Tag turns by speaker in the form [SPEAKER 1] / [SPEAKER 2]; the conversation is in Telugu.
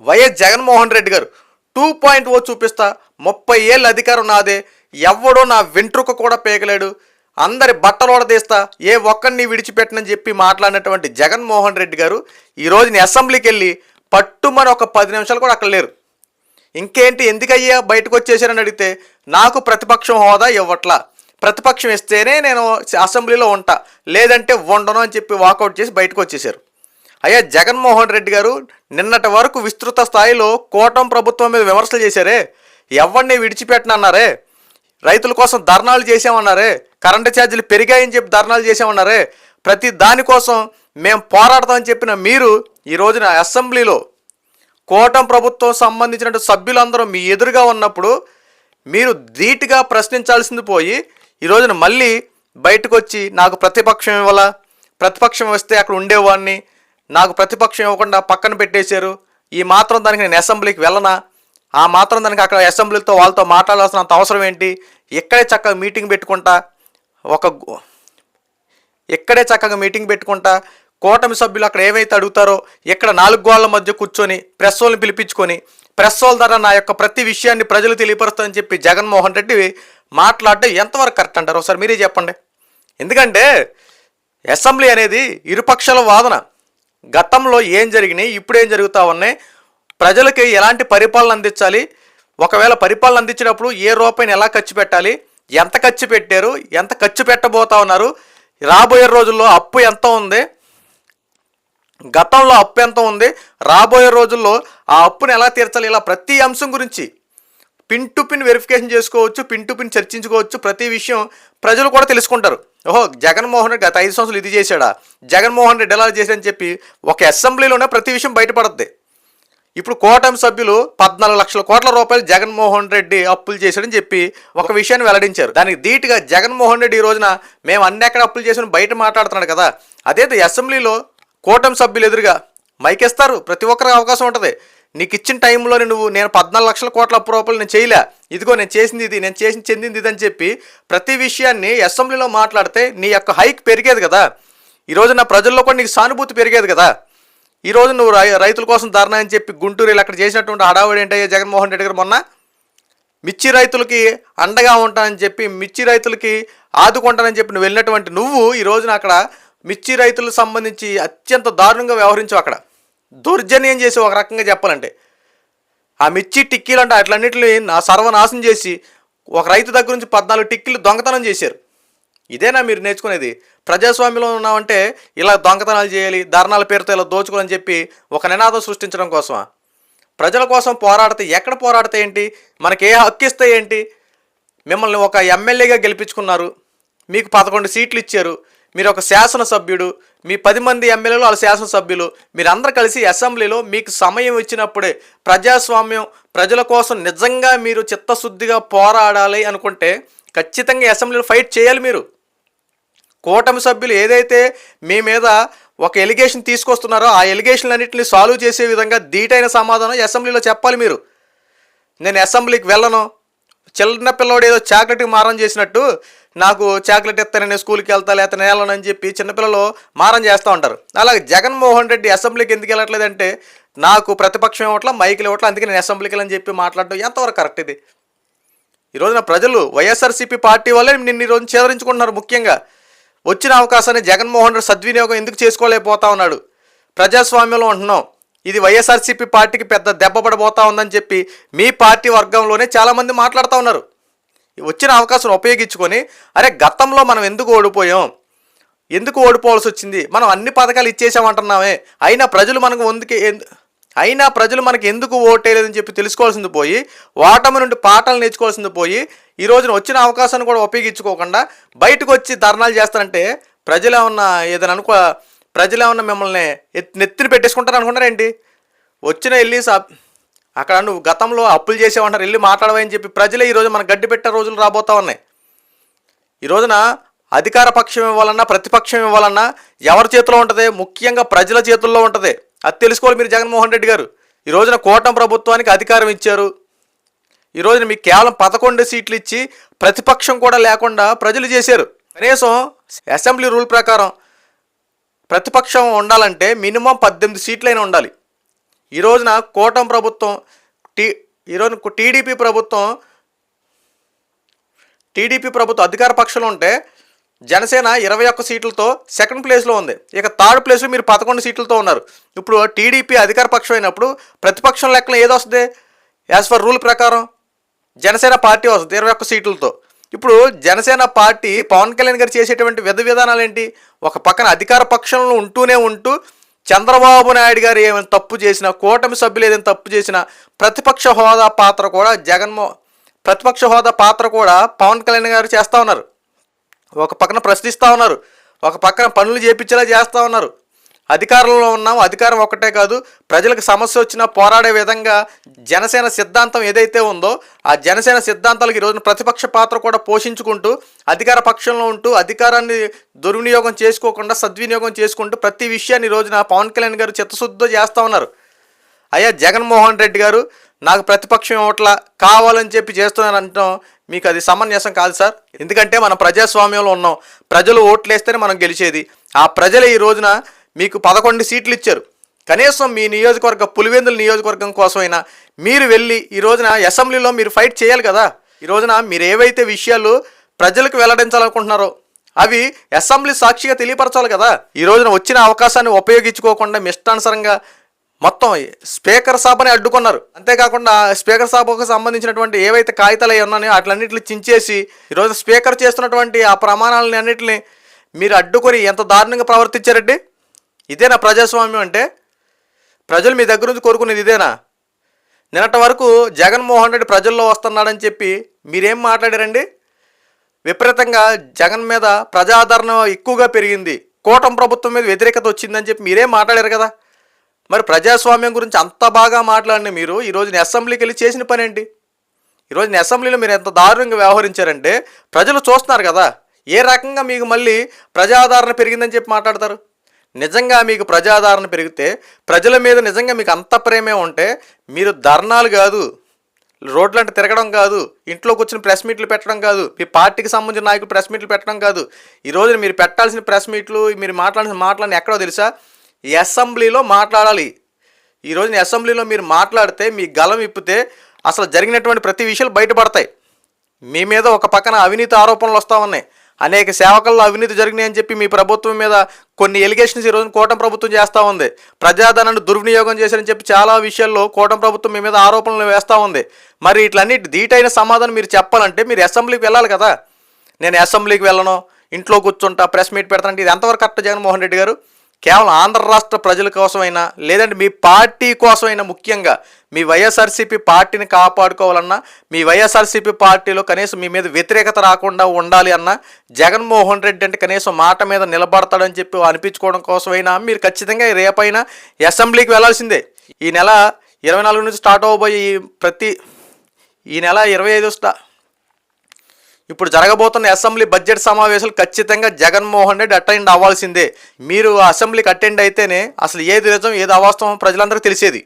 [SPEAKER 1] వైఎస్ జగన్మోహన్ రెడ్డి గారు 2.0 చూపిస్తా, 30 ఏళ్ళ అధికారం నాదే, ఎవడో నా వెంట్రుక కూడా పేకలేడు, అందరి బట్టలోడ తీస్తా, ఏ ఒక్కడిని విడిచిపెట్టనని చెప్పి మాట్లాడినటువంటి జగన్మోహన్ రెడ్డి గారు ఈరోజు అసెంబ్లీకి వెళ్ళి పట్టుమని ఒక 10 నిమిషాలు కూడా అక్కడ లేరు. ఇంకేంటి ఎందుకయ్యా బయటకు వచ్చేసారని అడిగితే నాకు ప్రతిపక్షం హోదా ఇవ్వట్లా, ప్రతిపక్షం ఇస్తేనే నేను అసెంబ్లీలో ఉంటా, లేదంటే ఉండను అని చెప్పి వాకౌట్ చేసి బయటకు వచ్చేసారు. అయ్యా జగన్మోహన్ రెడ్డి గారు నిన్నటి వరకు విస్తృత స్థాయిలో కూటమి ప్రభుత్వం మీద విమర్శలు చేశారే, ఎవరిని విడిచిపెట్టనన్నారే, రైతుల కోసం ధర్నాలు చేసామన్నారే, కరెంటు ఛార్జీలు పెరిగాయని చెప్పి ధర్నాలు చేసామన్నారే, ప్రతి దానికోసం మేము పోరాడతామని చెప్పిన మీరు ఈ రోజున అసెంబ్లీలో కూటమి ప్రభుత్వం సంబంధించిన సభ్యులందరూ మీ ఎదురుగా ఉన్నప్పుడు మీరు ధీటుగా ప్రశ్నించాల్సింది పోయి ఈ రోజున మళ్ళీ బయటకు వచ్చి నాకు ప్రతిపక్షం ఇవ్వాలా, ప్రతిపక్షం వస్తే అక్కడ ఉండేవాడిని, నాకు ప్రతిపక్షం ఇవ్వకుండా పక్కన పెట్టేశారు, ఈ మాత్రం దానికి నేను అసెంబ్లీకి వెళ్ళనా, ఆ మాత్రం దానికి అక్కడ అసెంబ్లీతో వాళ్ళతో మాట్లాడాల్సినంత అవసరం ఏంటి, ఇక్కడే చక్కగా మీటింగ్ పెట్టుకుంటా కూటమి సభ్యులు అక్కడ ఏమైతే అడుగుతారో ఇక్కడ 4 గోళ్ల మధ్య కూర్చొని ప్రెస్ వాళ్ళని పిలిపించుకొని ప్రెస్ వాళ్ళ ద్వారా నా యొక్క ప్రతి విషయాన్ని ప్రజలు తెలియపరుస్తారని చెప్పి జగన్మోహన్ రెడ్డి మాట్లాడడం ఎంతవరకు కరెక్ట్ అంటారు? ఒకసారి మీరే చెప్పండి. ఎందుకంటే అసెంబ్లీ అనేది ఇరుపక్షాల వాదన, గతంలో ఏం జరిగినాయి, ఇప్పుడు ఏం జరుగుతూ ఉన్నాయి, ప్రజలకి ఎలాంటి పరిపాలన అందించాలి, ఒకవేళ పరిపాలన అందించేటప్పుడు ఏ రూపాయిని ఎలా ఖర్చు పెట్టాలి, ఎంత ఖర్చు పెట్టారు, ఎంత ఖర్చు పెట్టబోతా ఉన్నారు, రాబోయే రోజుల్లో అప్పు ఎంత ఉంది, గతంలో అప్పు ఎంత ఉంది, రాబోయే రోజుల్లో ఆ అప్పుని ఎలా తీర్చాలి, ఇలా ప్రతి అంశం గురించి పిన్ టు పిన్ వెరిఫికేషన్ చేసుకోవచ్చు, పిన్ టు పిన్ చర్చించుకోవచ్చు. ప్రతి విషయం ప్రజలు కూడా తెలుసుకుంటారు. ఓహో జగన్మోహన్ రెడ్డి గత 5 సంవత్సరాలు ఇది చేశాడా, జగన్మోహన్ రెడ్డి ఎలా చేశాడని చెప్పి ఒక అసెంబ్లీలోనే ప్రతి విషయం బయటపడుద్ది. ఇప్పుడు కూటమి సభ్యులు 14 లక్షల కోట్ల రూపాయలు జగన్మోహన్ రెడ్డి అప్పులు చేశాడని చెప్పి ఒక విషయాన్ని వెల్లడించారు. దానికి ధీటుగా జగన్మోహన్ రెడ్డి ఈ రోజున మేము అన్ని ఎక్కడ అప్పులు చేసామని బయట మాట్లాడుతున్నాడు కదా. అదే అసెంబ్లీలో కూటమి సభ్యులు ఎదురుగా మైకేస్తారు, ప్రతి ఒక్కరికి అవకాశం ఉంటుంది. నీకు ఇచ్చిన టైంలో నేను 14 లక్షల కోట్ల అప్పు రూపాయలు నేను చేయలే, ఇదిగో నేను చేసింది ఇది, నేను చెందింది ఇది అని చెప్పి ప్రతి విషయాన్ని అసెంబ్లీలో మాట్లాడితే నీ యొక్క హైక్ పెరిగేది కదా. ఈరోజు నా ప్రజల్లో కూడా నీకు సానుభూతి పెరిగేది కదా. ఈరోజు నువ్వు రైతుల కోసం ధర్నా అని చెప్పి గుంటూరులో అక్కడ చేసినటువంటి హడావుడి ఏంటయ్యా జగన్మోహన్ రెడ్డి గారు మొన్న మిర్చి రైతులకి అండగా ఉంటానని చెప్పి, మిర్చి రైతులకి ఆదుకుంటానని చెప్పి నువ్వు వెళ్ళినటువంటి నువ్వు ఈ రోజున అక్కడ మిర్చి రైతులకు సంబంధించి అత్యంత దారుణంగా వ్యవహరించావు, అక్కడ దౌర్జన్యం చేసి ఒక రకంగా చెప్పాలంటే ఆ మిర్చి టిక్కీలు అంటే అట్లన్నింటినీ సర్వనాశనం చేసి ఒక రైతు దగ్గర నుంచి 14 టిక్కీలు దొంగతనం చేశారు. ఇదేనా మీరు నేర్చుకునేది? ప్రజాస్వామ్యంలో ఉన్నామంటే ఇలా దొంగతనాలు చేయాలి, ధర్నాల పేరుతో ఇలా దోచుకోవాలని చెప్పి ఒక నినాదం సృష్టించడం కోసమా? ప్రజల కోసం పోరాడితే ఎక్కడ పోరాడితే ఏంటి, మనకి ఏ హక్కు ఇస్తే ఏంటి? మిమ్మల్ని ఒక ఎమ్మెల్యేగా గెలిపించుకున్నారు, మీకు 11 సీట్లు ఇచ్చారు, మీరు ఒక శాసనసభ్యుడు, మీ 10 మంది ఎమ్మెల్యేలు వాళ్ళ శాసనసభ్యులు, మీరందరూ కలిసి అసెంబ్లీలో మీకు సమయం ఇచ్చినప్పుడే ప్రజాస్వామ్యం ప్రజల కోసం నిజంగా మీరు చిత్తశుద్ధిగా పోరాడాలి అనుకుంటే ఖచ్చితంగా అసెంబ్లీలో ఫైట్ చేయాలి. మీరు కూటమి సభ్యులు ఏదైతే మీ మీద ఒక ఎలిగేషన్ తీసుకొస్తున్నారో ఆ ఎలిగేషన్లన్నింటినీ సాల్వ్ చేసే విధంగా ధీటైన సమాధానం అసెంబ్లీలో చెప్పాలి. మీరు నేను అసెంబ్లీకి వెళ్ళను, చిన్న పిల్లవాడు ఏదో చాక్లెట్కి మారం చేసినట్టు నాకు చాక్లెట్ ఇస్తాను, నేను స్కూల్కి వెళ్తా, లేకపోతే నేను వెళ్ళనని చెప్పి చిన్నపిల్లలు మారం చేస్తూ ఉంటారు. అలాగే జగన్మోహన్ రెడ్డి అసెంబ్లీకి ఎందుకు వెళ్ళట్లేదంటే నాకు ప్రతిపక్షం ఇవ్వట్లా, మైకులు ఇవ్వట్లా, అందుకే నేను అసెంబ్లీకి వెళ్ళని చెప్పి మాట్లాడడం ఎంతవరకు కరెక్ట్ ఇది? ఈరోజున ప్రజలు వైఎస్ఆర్సీపీ పార్టీ వల్లే నిన్ను ఈరోజు చేదరించుకుంటున్నారు. ముఖ్యంగా వచ్చిన అవకాశాన్ని జగన్మోహన్ రెడ్డి సద్వినియోగం ఎందుకు చేసుకోలేకపోతా ఉన్నాడు? ప్రజాస్వామ్యంలో ఉంటున్నాం, ఇది వైఎస్ఆర్సీపీ పార్టీకి పెద్ద దెబ్బ పడబోతా ఉందని చెప్పి మీ పార్టీ వర్గంలోనే చాలామంది మాట్లాడుతూ ఉన్నారు. వచ్చిన అవకాశం ఉపయోగించుకొని అరే గతంలో మనం ఎందుకు ఓడిపోయాం, ఎందుకు ఓడిపోవాల్సి వచ్చింది, మనం అన్ని పథకాలు ఇచ్చేసామంటున్నామే, అయినా ప్రజలు మనకి ఎందుకు ఓటేయలేదని చెప్పి తెలుసుకోవాల్సింది పోయి, ఓటమి నుండి పాఠాలు నేర్చుకోవాల్సింది పోయి, ఈ రోజున వచ్చిన అవకాశాన్ని కూడా ఉపయోగించుకోకుండా బయటకు వచ్చి ధర్నాలు చేస్తారంటే ప్రజలు ఏమన్నా మిమ్మల్ని నెత్తిన పెట్టేసుకుంటారు అనుకుంటారేంటి? వచ్చిన వెళ్ళి అక్కడ నువ్వు గతంలో అప్పులు చేసేవంటారు, వెళ్ళి మాట్లాడవని చెప్పి ప్రజలే ఈరోజు మన గడ్డి పెట్టే రోజులు రాబోతా ఉన్నాయి. ఈ రోజున అధికార పక్షం ఇవ్వాలన్నా ప్రతిపక్షం ఇవ్వాలన్నా ఎవరి చేతిలో ఉంటుంది? ముఖ్యంగా ప్రజల చేతుల్లో ఉంటుంది. అది తెలుసుకోవాలి మీరు. జగన్మోహన్ రెడ్డి గారు ఈ రోజున కూటమి ప్రభుత్వానికి అధికారం ఇచ్చారు, ఈ రోజున మీకు కేవలం 11 సీట్లు ఇచ్చి ప్రతిపక్షం కూడా లేకుండా ప్రజలు చేశారు. కనీసం అసెంబ్లీ రూల్ ప్రకారం ప్రతిపక్షం ఉండాలంటే మినిమం 18 సీట్లైనా ఉండాలి. ఈ రోజున కూటమి ప్రభుత్వం ఈరోజు టీడీపీ ప్రభుత్వం అధికార పక్షంలో ఉంటే జనసేన 21 సీట్లతో సెకండ్ ప్లేస్లో ఉంది. ఇక థర్డ్ ప్లేస్లో మీరు 11 సీట్లతో ఉన్నారు. ఇప్పుడు టీడీపీ అధికార పక్షం అయినప్పుడు ప్రతిపక్షం లెక్కన ఏది వస్తుంది? యాజ్ ఫర్ రూల్ ప్రకారం జనసేన పార్టీ వస్తుంది 21 సీట్లతో. ఇప్పుడు జనసేన పార్టీ పవన్ కళ్యాణ్ గారు చేసేటువంటి విధానాలు ఏంటి? ఒక పక్కన అధికార పక్షంలో ఉంటూ చంద్రబాబు నాయుడు గారు ఏమైనా తప్పు చేసినా, కూటమి సభ్యులు ఏదైనా తప్పు చేసినా ప్రతిపక్ష హోదా పాత్ర కూడా పవన్ కళ్యాణ్ గారు చేస్తూ ఉన్నారు. ఒక పక్కన ప్రశ్నిస్తూ ఉన్నారు, ఒక పక్కన పనులు చేపించేలా చేస్తూ ఉన్నారు. అధికారంలో ఉన్నాం, అధికారం ఒక్కటే కాదు, ప్రజలకు సమస్య వచ్చినా పోరాడే విధంగా జనసేన సిద్ధాంతం ఏదైతే ఉందో ఆ జనసేన సిద్ధాంతాలకు ఈరోజున ప్రతిపక్ష పాత్ర కూడా పోషించుకుంటూ అధికార పక్షంలో ఉంటూ అధికారాన్ని దుర్వినియోగం చేసుకోకుండా సద్వినియోగం చేసుకుంటూ ప్రతి విషయాన్ని రోజున పవన్ కళ్యాణ్ గారు చిత్తశుద్ధితో చేస్తూ ఉన్నారు. అయ్యా జగన్మోహన్ రెడ్డి గారు నాకు ప్రతిపక్షం ఇవ్వట్లా కావాలని చెప్పి చేస్తున్నారంటాం మీకు అది సమంజసం కాదు సార్. ఎందుకంటే మనం ప్రజాస్వామ్యంలో ఉన్నాం, ప్రజలు ఓట్లు వేస్తేనే మనం గెలిచేది. ఆ ప్రజలు ఈ రోజున మీకు 11 సీట్లు ఇచ్చారు. కనీసం మీ నియోజకవర్గ పులివెందుల నియోజకవర్గం కోసమైనా మీరు వెళ్ళి ఈ రోజున అసెంబ్లీలో మీరు ఫైట్ చేయాలి కదా. ఈ రోజున మీరు ఏవైతే విషయాలు ప్రజలకు వెల్లడించాలనుకుంటున్నారో అవి అసెంబ్లీ సాక్షిగా తెలియపరచాలి కదా. ఈ రోజున వచ్చిన అవకాశాన్ని ఉపయోగించుకోకుండా ఇష్టానుసారంగా మొత్తం స్పీకర్ సభని అడ్డుకున్నారు. అంతేకాకుండా స్పీకర్ సభకు సంబంధించినటువంటి ఏవైతే కాగితాలు అవి ఉన్నాయో అట్లన్నింటిని చించేసి ఈరోజు స్పీకర్ చేస్తున్నటువంటి ఆ ప్రమాణాలని అన్నింటిని మీరు అడ్డుకొని ఎంత దారుణంగా ప్రవర్తించారండి. ఇదేనా ప్రజాస్వామ్యం అంటే? ప్రజలు మీ దగ్గర నుంచి కోరుకునేది ఇదేనా? నిన్నటి వరకు జగన్మోహన్ రెడ్డి ప్రజల్లో వస్తున్నాడని చెప్పి మీరేం మాట్లాడారండి? విపరీతంగా జగన్ మీద ప్రజాదరణ ఎక్కువగా పెరిగింది, కూటమి ప్రభుత్వం మీద వ్యతిరేకత వచ్చిందని చెప్పి మీరేం మాట్లాడారు కదా. మరి ప్రజాస్వామ్యం గురించి అంత బాగా మాట్లాడిన మీరు ఈరోజు అసెంబ్లీకి వెళ్ళి చేసిన పని ఏంటి? ఈరోజు అసెంబ్లీలో మీరు ఎంత దారుణంగా వ్యవహరించారంటే ప్రజలు చూస్తున్నారు కదా. ఏ రకంగా మీకు మళ్ళీ ప్రజాదరణ పెరిగిందని చెప్పి మాట్లాడతారు? నిజంగా మీకు ప్రజాదరణ పెరిగితే, ప్రజల మీద నిజంగా మీకు అంత ప్రేమే ఉంటే మీరు ధర్నాలు కాదు, రోడ్లంటే తిరగడం కాదు, ఇంట్లో కూర్చొని ప్రెస్ మీట్లు పెట్టడం కాదు, మీ పార్టీకి సంబంధించిన నాయకులు ప్రెస్ మీట్లు పెట్టడం కాదు. ఈరోజు మీరు పెట్టాల్సిన ప్రెస్ మీట్లు, మీరు మాట్లాడాల్సిన మాటలని ఎక్కడో తెలుసా? ఈ అసెంబ్లీలో మాట్లాడాలి. ఈరోజు అసెంబ్లీలో మీరు మాట్లాడితే, మీ గలం ఇప్పితే అసలు జరిగినటువంటి ప్రతి విషయాలు బయటపడతాయి. మీ మీద ఒక పక్కన అవినీతి ఆరోపణలు వస్తూ ఉన్నాయి, అనేక సేవకుల్లో అవినీతి జరిగినాయని చెప్పి మీ ప్రభుత్వం మీద కొన్ని ఎలిగేషన్స్ ఈరోజు కూటమి ప్రభుత్వం చేస్తూ ఉంది. ప్రజాధనాన్ని దుర్వినియోగం చేశారని చెప్పి చాలా విషయాల్లో కూటమి ప్రభుత్వం మీ మీద ఆరోపణలు వేస్తూ ఉంది. మరి ఇట్లన్నిటి ధీటైన సమాధానం మీరు చెప్పాలంటే మీరు అసెంబ్లీకి వెళ్ళాలి కదా. నేను అసెంబ్లీకి వెళ్ళను, ఇంట్లో కూర్చుంటా, ప్రెస్ మీట్ పెడతానంటే ఇది ఎంతవరకు కరెక్ట్ జగన్మోహన్ రెడ్డి గారు? కేవలం ఆంధ్ర రాష్ట్ర ప్రజల కోసమైనా, లేదంటే మీ పార్టీ కోసమైనా, ముఖ్యంగా మీ వైఎస్ఆర్సీపీ పార్టీని కాపాడుకోవాలన్నా, మీ వైఎస్ఆర్సీపీ పార్టీలో కనీసం మీ మీద వ్యతిరేకత రాకుండా ఉండాలి అన్నా, జగన్మోహన్ రెడ్డి అంటే కనీసం మాట మీద నిలబడతాడని చెప్పి అనిపించుకోవడం కోసమైనా మీరు ఖచ్చితంగా రేపైనా అసెంబ్లీకి వెళ్లాల్సిందే. ఈ నెల 24 నుంచి స్టార్ట్ అవబోయే ఈ నెల 25 ఇప్పుడు జరగబోతున్న అసెంబ్లీ బడ్జెట్ సమావేశాలు ఖచ్చితంగా జగన్మోహన్ రెడ్డి అటెండ్ అవ్వాల్సిందే. మీరు అసెంబ్లీకి అటెండ్ అయితేనే అసలు ఏది నిజం ఏది అవాస్తవం ప్రజలందరికీ తెలిసేది.